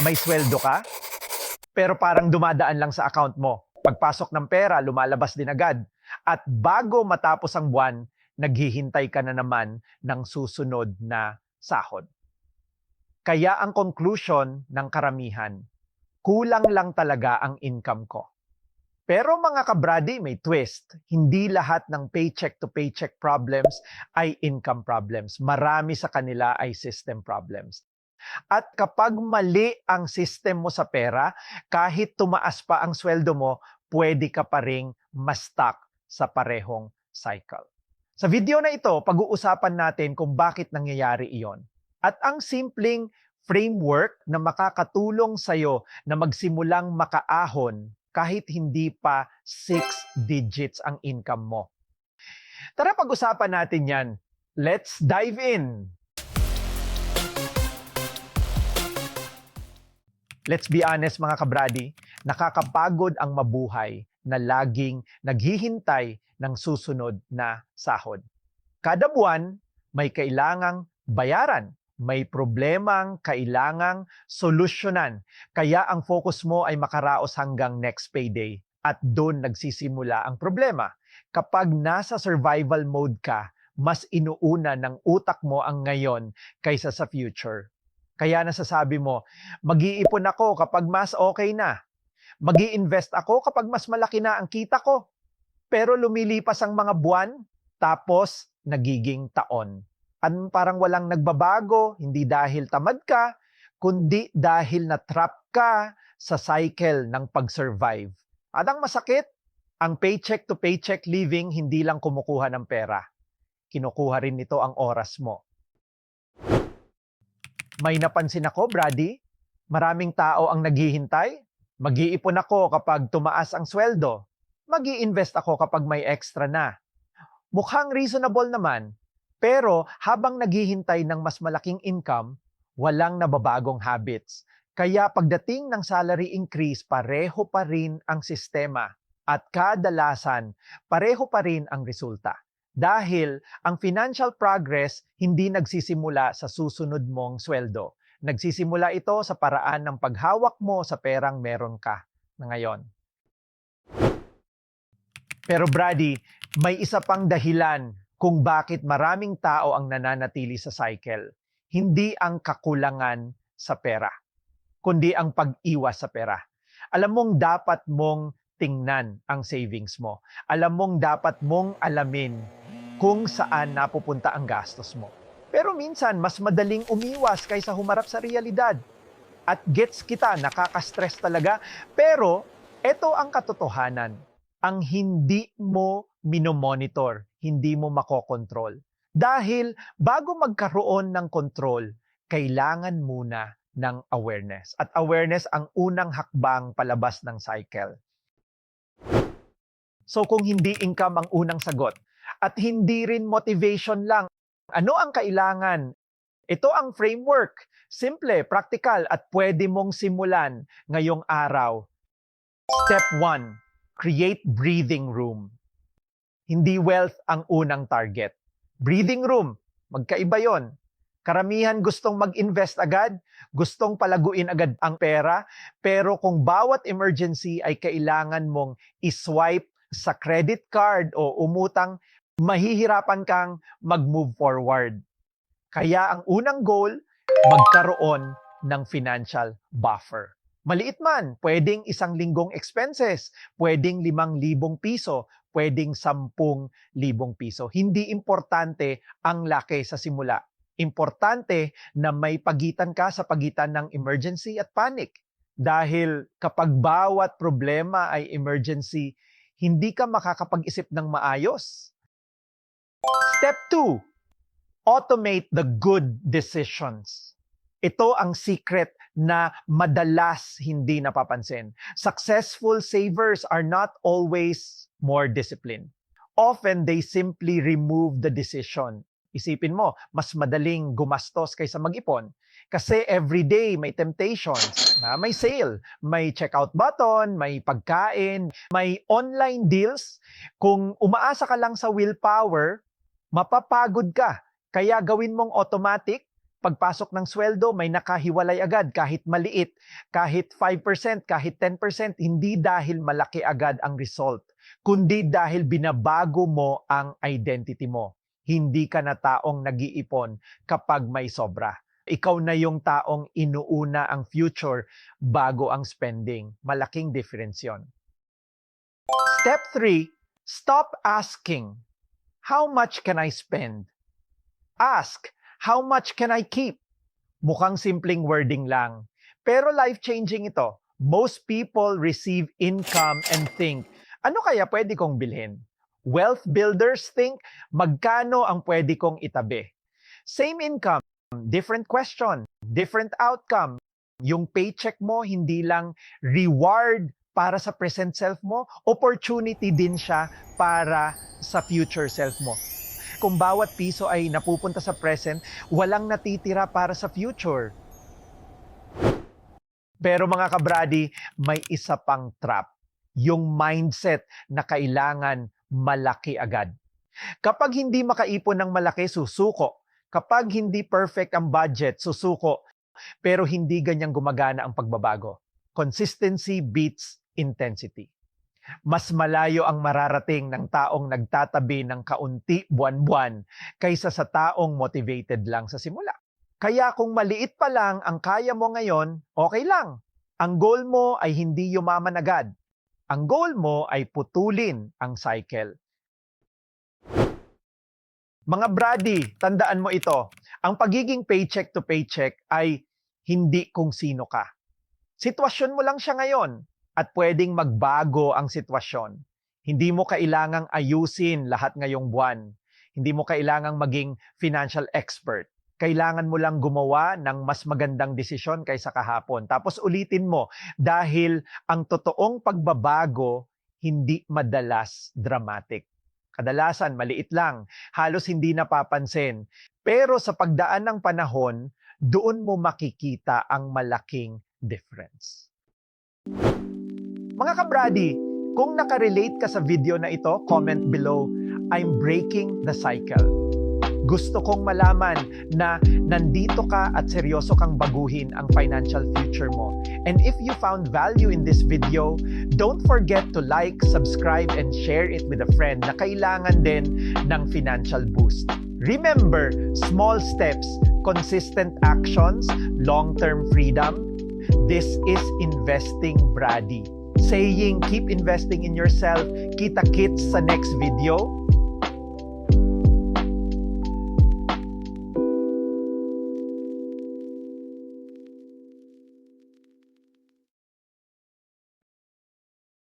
May sweldo ka, pero parang dumadaan lang sa account mo. Pagpasok ng pera, lumalabas din agad. At bago matapos ang buwan, naghihintay ka na naman ng susunod na sahod. Kaya ang conclusion ng karamihan, kulang lang talaga ang income ko. Pero mga kabrady, may twist. Hindi lahat ng paycheck to paycheck problems ay income problems. Marami sa kanila ay system problems. At kapag mali ang system mo sa pera, kahit tumaas pa ang sweldo mo, pwede ka pa ring ma-stuck sa parehong cycle. Sa video na ito, pag-uusapan natin kung bakit nangyayari iyon. At ang simpleng framework na makakatulong sa'yo na magsimulang makaahon kahit hindi pa 6 digits ang income mo. Tara pag-usapan natin yan. Let's dive in! Let's be honest mga kabrady, nakakapagod ang mabuhay na laging naghihintay ng susunod na sahod. Kada buwan, may kailangang bayaran, may problemang kailangang solusyonan. Kaya ang focus mo ay makaraos hanggang next payday at doon nagsisimula ang problema. Kapag nasa survival mode ka, mas inuuna ng utak mo ang ngayon kaysa sa future. Kaya nasasabi mo, mag-iipon ako kapag mas okay na. Mag-i-invest ako kapag mas malaki na ang kita ko. Pero lumilipas ang mga buwan, tapos nagiging taon. At parang walang nagbabago, hindi dahil tamad ka, kundi dahil na-trap ka sa cycle ng pag-survive. At ang masakit, ang paycheck to paycheck living hindi lang kumukuha ng pera. Kinukuha rin nito ang oras mo. May napansin ako, Brady, maraming tao ang naghihintay. Mag-iipon ako kapag tumaas ang sweldo. Mag-i-invest ako kapag may extra na. Mukhang reasonable naman, pero habang naghihintay ng mas malaking income, walang nababagong habits. Kaya pagdating ng salary increase, pareho pa rin ang sistema. At kadalasan, pareho pa rin ang resulta. Dahil ang financial progress hindi nagsisimula sa susunod mong sweldo. Nagsisimula ito sa paraan ng paghawak mo sa perang meron ka na ngayon. Pero Brady, may isa pang dahilan kung bakit maraming tao ang nananatili sa cycle. Hindi ang kakulangan sa pera, kundi ang pag-iwas sa pera. Alam mong dapat mong tingnan ang savings mo. Alam mong dapat mong alamin kung saan napupunta ang gastos mo. Pero minsan, mas madaling umiwas kaysa humarap sa realidad. At gets kita, nakaka-stress talaga. Pero, ito ang katotohanan. Ang hindi mo minomonitor, hindi mo makokontrol. Dahil, bago magkaroon ng control, kailangan muna ng awareness. At awareness ang unang hakbang palabas ng cycle. So kung hindi income ang unang sagot, at hindi rin motivation lang, ano ang kailangan? Ito ang framework. Simple, practical, at pwede mong simulan ngayong araw. Step 1, create breathing room. Hindi wealth ang unang target. Breathing room, magkaiba yon. Karamihan gustong mag-invest agad, gustong palaguin agad ang pera, pero kung bawat emergency ay kailangan mong iswipe sa credit card o umutang, mahihirapan kang mag-move forward. Kaya ang unang goal, magkaroon ng financial buffer. Maliit man, pwedeng 1 linggong expenses, pwedeng 5,000 piso, pwedeng 10,000 piso. Hindi importante ang laki sa simula. Importante na may pagitan ka sa pagitan ng emergency at panic. Dahil kapag bawat problema ay emergency, hindi ka makakapag-isip ng maayos. Step 2, automate the good decisions. Ito ang secret na madalas hindi napapansin. Successful savers are not always more disciplined. Often, they simply remove the decision. Isipin mo, mas madaling gumastos kaysa mag-ipon. Kasi everyday may temptations, may sale, may checkout button, may pagkain, may online deals. Kung umaasa ka lang sa willpower, mapapagod ka. Kaya gawin mong automatic, Pagpasok ng sweldo, may nakahiwalay agad kahit maliit, kahit 5%, kahit 10%, hindi dahil malaki agad ang result, kundi dahil binabago mo ang identity mo. Hindi ka na taong nag-iipon kapag may sobra. Ikaw na yung taong inuuna ang future bago ang spending. Malaking difference yon. Step 3, stop asking, how much can I spend? Ask, how much can I keep? Mukhang simpleng wording lang. Pero life-changing ito. Most people receive income and think, ano kaya pwede kong bilhin? Wealth builders think, magkano ang pwede kong itabi? Same income, different question, different outcome. Yung paycheck mo, hindi lang reward para sa present self mo, opportunity din siya para sa future self mo. Kung bawat piso ay napupunta sa present, walang natitira para sa future. Pero mga kabrady, may isa pang trap. Yung mindset na kailangan malaki agad. Kapag hindi makaipon ng malaki, susuko. Kapag hindi perfect ang budget, susuko. Pero hindi ganyang gumagana ang pagbabago. Consistency beats intensity. Mas malayo ang mararating ng taong nagtatabi ng kaunti buwan-buwan kaysa sa taong motivated lang sa simula. Kaya kung maliit pa lang ang kaya mo ngayon, okay lang. Ang goal mo ay hindi yumaman agad. Ang goal mo ay putulin ang cycle. Mga brady, tandaan mo ito. Ang pagiging paycheck to paycheck ay hindi kung sino ka. Sitwasyon mo lang siya ngayon. At pwedeng magbago ang sitwasyon. Hindi mo kailangang ayusin lahat ngayong buwan. Hindi mo kailangang maging financial expert. Kailangan mo lang gumawa ng mas magandang desisyon kaysa kahapon. Tapos ulitin mo dahil ang totoong pagbabago hindi madalas dramatic. Kadalasan maliit lang, halos hindi napapansin. Pero sa pagdaan ng panahon, doon mo makikita ang malaking difference. Mga kabrady, kung nakarelate ka sa video na ito, comment below, I'm breaking the cycle. Gusto kong malaman na nandito ka at seryoso kang baguhin ang financial future mo. And if you found value in this video, don't forget to like, subscribe, and share it with a friend na kailangan din ng financial boost. Remember, small steps, consistent actions, long-term freedom. This is investing, Brady. Saying keep investing in yourself. Kita-kits sa next video.